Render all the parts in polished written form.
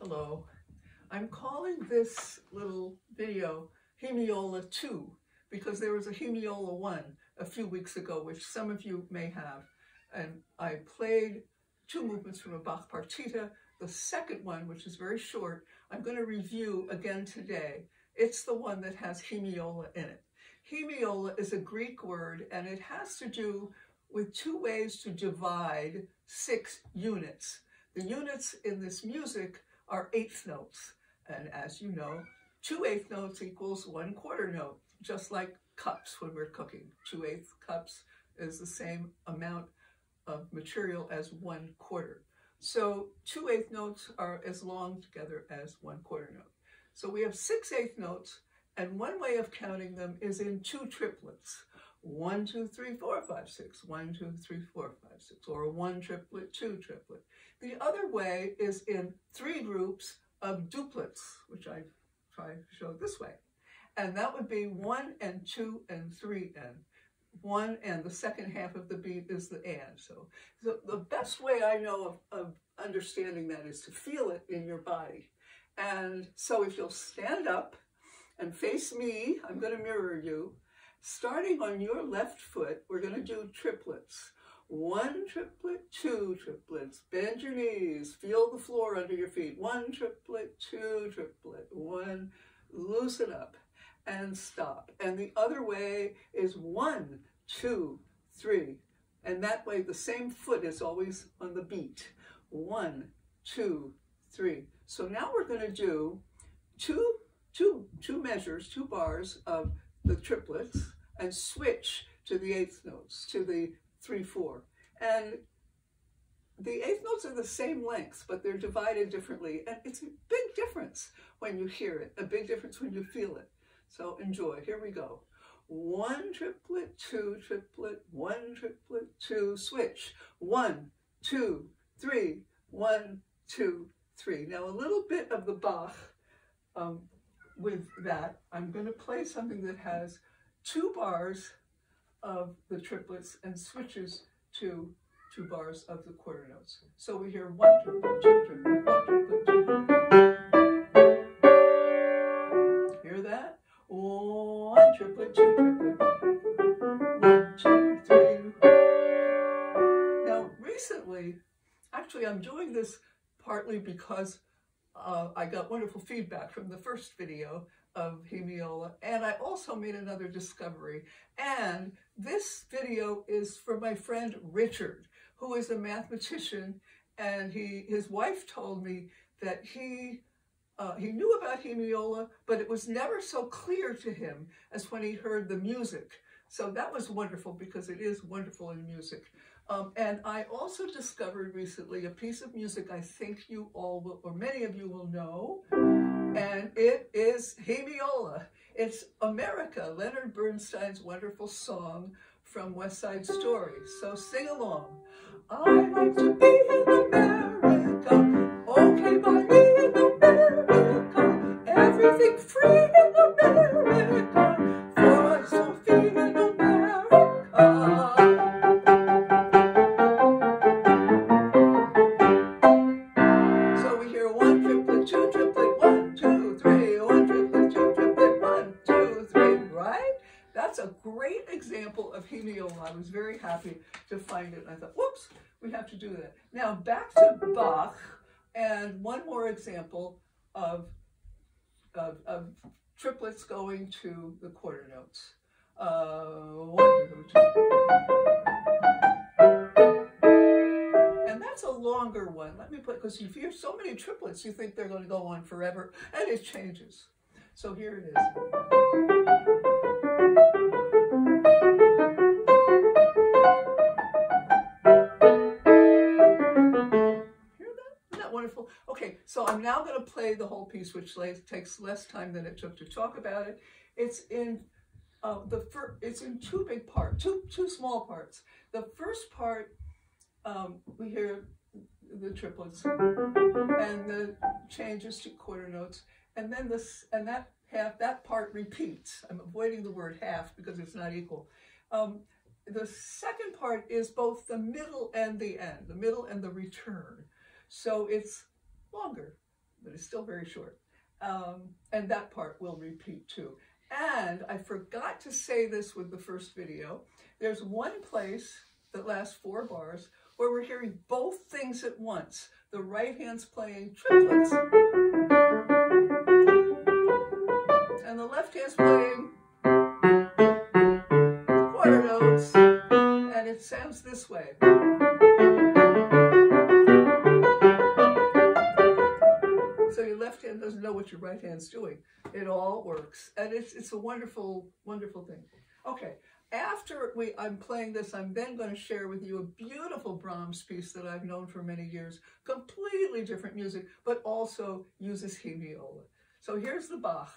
Hello. I'm calling this little video Hemiola 2 because there was a Hemiola 1 a few weeks ago, which some of you may have. And I played two movements from a Bach partita. The second one, which is very short, I'm going to review again today. It's the one that has Hemiola in it. Hemiola is a Greek word, and it has to do with two ways to divide 6 units. The units in this music are eighth notes. And as you know, 2 eighth notes equals 1/4 note, just like cups when we're cooking. 2/8 cups is the same amount of material as 1/4. So 2 eighth notes are as long together as 1/4 note. So we have 6 eighth notes, and one way of counting them is in 2 triplets. 1, 2, 3, 4, 5, 6, 1, 2, 3, 4, 5, 6, or 1 triplet, 2 triplet. The other way is in 3 groups of duplets, which I try to show this way. And that would be 1 and 2 and 3 and 1, and the second half of the beat is the and. So the best way I know of understanding that is to feel it in your body. And so if you'll stand up and face me, I'm going to mirror you. Starting on your left foot, we're going to do triplets. 1 triplet, 2 triplets. Bend your knees. Feel the floor under your feet. 1 triplet, 2 triplet. 1. Loosen up and stop. And the other way is 1, 2, 3. And that way the same foot is always on the beat. 1, 2, 3. So now we're going to do two measures, 2 bars of the triplets, and switch to the eighth notes, to the 3, 4. And the eighth notes are the same length, but they're divided differently. And it's a big difference when you hear it, a big difference when you feel it. So enjoy. Here we go. 1 triplet, 2 triplet, 1 triplet, 2, switch. 1, 2, 3, 1, 2, 3. Now a little bit of the Bach with that. I'm going to play something that has 2 bars of the triplets and switches to 2 bars of the quarter notes. So we hear 1 triplet, 2 triplet, 1 triplet, 2 triplet. Hear that? 1 triplet, 2 triplet. 1, 2, 3. Now recently, actually I'm doing this partly because I got wonderful feedback from the first video of Hemiola, and I also made another discovery. And this video is for my friend Richard, who is a mathematician, and his wife told me that he knew about Hemiola, but it was never so clear to him as when he heard the music. So that was wonderful, because it is wonderful in music. And I also discovered recently a piece of music I think you all will, or many of you will know, and it is Hemiola. It's America, Leonard Bernstein's wonderful song from West Side Story. So sing along. I like to be in America, okay by me in America, everything free in America, for I so feel in America. So we hear 1 triplet, 2 triplet, 1, 2, 3, 1 triplet, 2 triplet, 1, 2, 3, right? That's a great example of Hemiola. I was very happy to find it. And I thought, whoops, we have to do that. Now back to Bach, and one more example of triplets going to the quarter notes. 1, 2. And that's a longer one. Let me put, because you hear so many triplets, you think they're going to go on forever, and it changes. So here it is. Wonderful. Okay, so I'm now going to play the whole piece, which takes less time than it took to talk about it. It's in it's in 2 big parts, two small parts. The first part, we hear the triplets and the changes to quarter notes, and then that part repeats. I'm avoiding the word half because it's not equal. The second part is both the middle and the end, the middle and the return. So it's longer. but it's still very short. And that part will repeat too. And I forgot to say this with the first video. There's one place that lasts 4 bars where we're hearing both things at once. The right hand's playing triplets, and the left hand's playing quarter notes, and it sounds this way. So your left hand doesn't know what your right hand's doing. It all works, and it's a wonderful, wonderful thing. Okay, after I'm playing this, I'm then going to share with you a beautiful Brahms piece that I've known for many years, completely different music, but also uses Hemiola. So here's the Bach.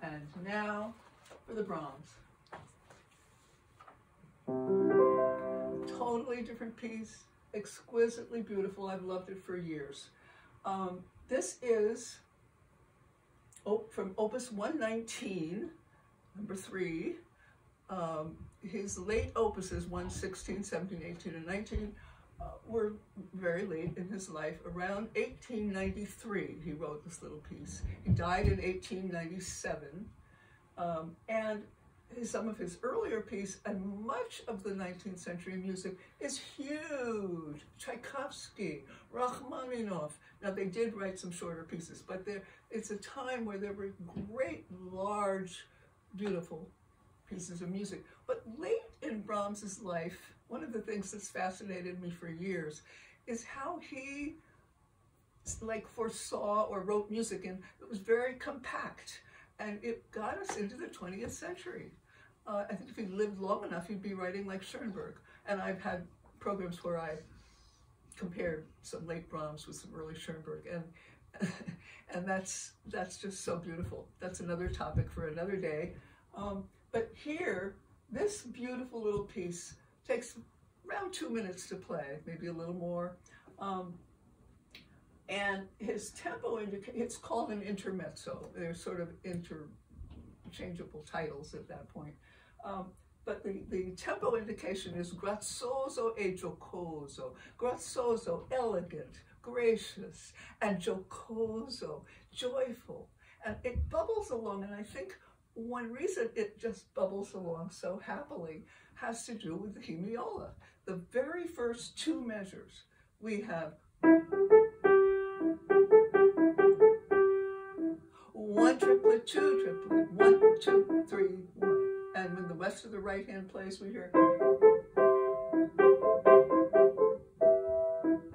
And now for the Brahms. Totally different piece, exquisitely beautiful. I've loved it for years. This is from Opus 119, number 3. His late opuses, 116, 17, 18, and 19, were very late in his life. Around 1893, he wrote this little piece. He died in 1897. And some of his earlier piece and much of the 19th century music is huge. Tchaikovsky, Rachmaninoff. Now, they did write some shorter pieces, but it's a time where there were great, large, beautiful pieces of music. But late in Brahms's life, one of the things that's fascinated me for years is how he foresaw or wrote music, and it was very compact, and it got us into the 20th century. I think if he lived long enough, he'd be writing like Schoenberg. And I've had programs where I compared some late Brahms with some early Schoenberg, and that's just so beautiful. That's another topic for another day. But here, this beautiful little piece takes around 2 minutes to play, maybe a little more. And his tempo, it's called an intermezzo. They're sort of interchangeable titles at that point. But the tempo indication is grazioso e giocoso. Grazioso, elegant, gracious, and giocoso, joyful. And it bubbles along, and I think one reason it just bubbles along so happily has to do with the Hemiola. The very first 2 measures, we have 1 triplet, 2 triplet, 1, 2, 3, 1. And when the rest of the right hand plays, we hear.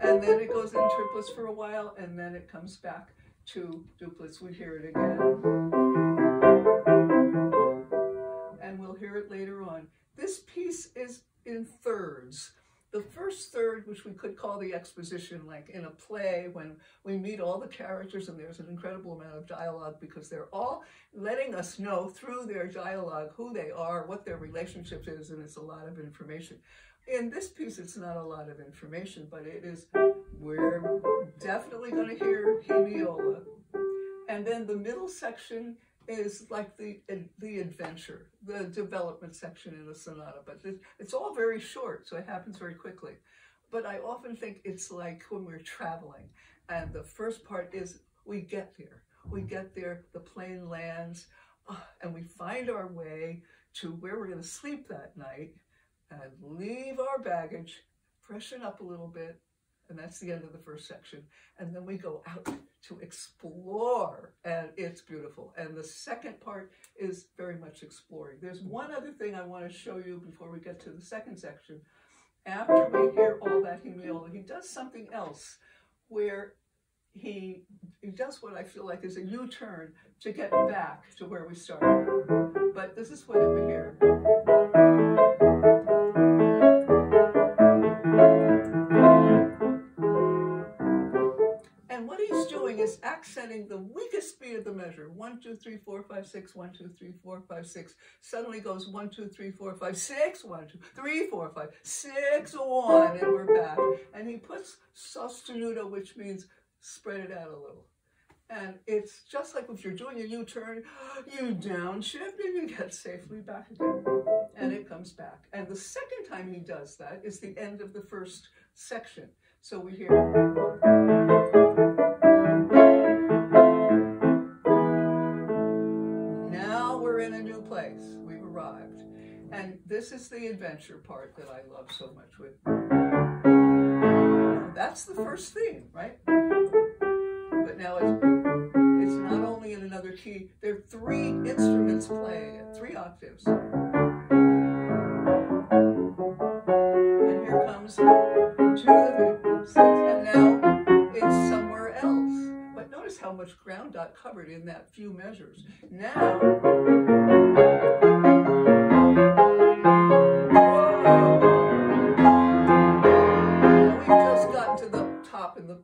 And then it goes in triplets for a while, and then it comes back to duplets. We hear it again. hear it later on. This piece is in thirds. The first third, which we could call the exposition, like in a play when we meet all the characters and there's an incredible amount of dialogue because they're all letting us know through their dialogue who they are, what their relationship is, and it's a lot of information. In this piece, it's not a lot of information, but it is, we're definitely going to hear Hemiola. And then the middle section is like the adventure, the development section in the sonata, but it's all very short, so it happens very quickly. But I often think it's like when we're traveling, and the first part is we get there, the plane lands, and we find our way to where we're going to sleep that night, and leave our baggage, freshen up a little bit, and that's the end of the first section. And then we go out to explore, and it's beautiful. And the second part is very much exploring. There's one other thing I want to show you before we get to the second section. After we hear all that Hemiola, he does something else where he does what I feel like is a U-turn to get back to where we started. But this is what we hear. And what he's doing is accenting the weakest beat of the measure. 1, 2, 3, 4, 5, 6, 1, 2, 3, 4, 5, 6. Suddenly goes 1, 2, 3, 4, 5, 6, 1, 2, 3, 4, 5, 6, 1, and we're back. And he puts sostenuto, which means spread it out a little. And it's just like if you're doing a U-turn, you downshift and you get safely back again. And it comes back. And the second time he does that is the end of the first section. So we hear. Now we're in a new place. We've arrived. And this is the adventure part that I love so much with. That's the first theme, right? But now it's not only in another key, there are 3 instruments playing at 3 octaves. And here comes 2, 3, 6, and now it's somewhere else. But notice how much ground got covered in that few measures. Now, we've just gotten to the top and the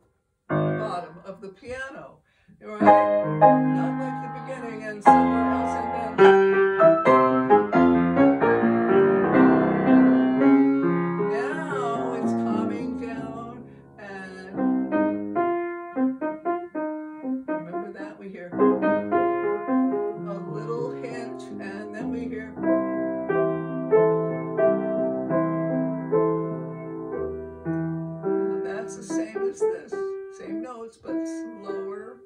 bottom of the piano, right? Not like the beginning and somewhere else, and then now it's calming down, and remember that we hear a little hint, and then we hear. And that's the same as this. Same notes, but slower.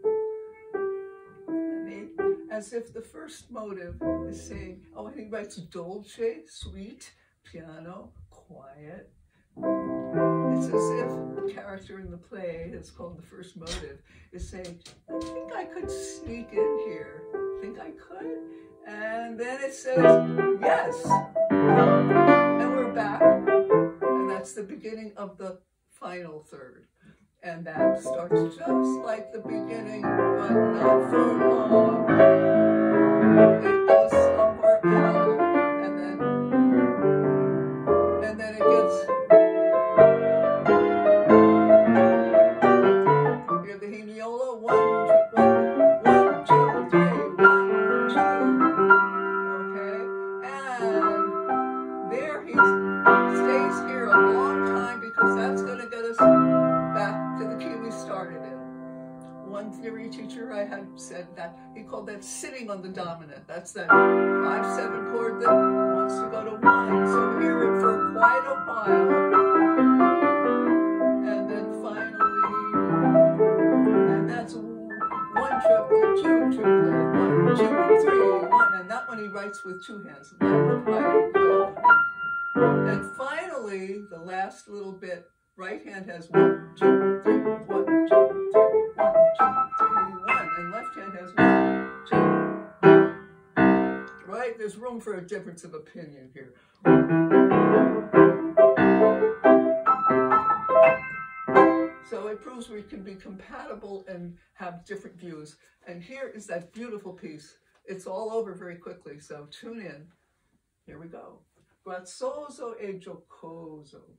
As if the first motive is saying, oh, and he writes dolce, sweet, piano, quiet. It's as if the character in the play, that's called the first motive, is saying, I think I could sneak in here. Think I could? And then it says, yes. And we're back. And that's the beginning of the final third. And that starts just like the beginning, but not for long. It goes somewhere else, and then it gets. You have the Hemiola, 1, 2, 3, 1, 2. Okay, and there he stays here a long time because that's going to get us back to the key we started in. One theory teacher I had said that he called that sitting on the dominant. That's that 5/7 chord that wants to go to 1. So we hear it for quite a while. And then finally, and that's 1 triplet, 2 triplet, 1, 2, 3, 1. And that one he writes with 2 hands, left, right, left. And finally, the last little bit, right hand has 1, 2, 3, 1, 2, 3, 1, 2, 3, 1, and left hand has 1, 2. Right? There's room for a difference of opinion here. So it proves we can be compatible and have different views. And here is that beautiful piece. It's all over very quickly, so tune in. Here we go. Grazioso e giocoso.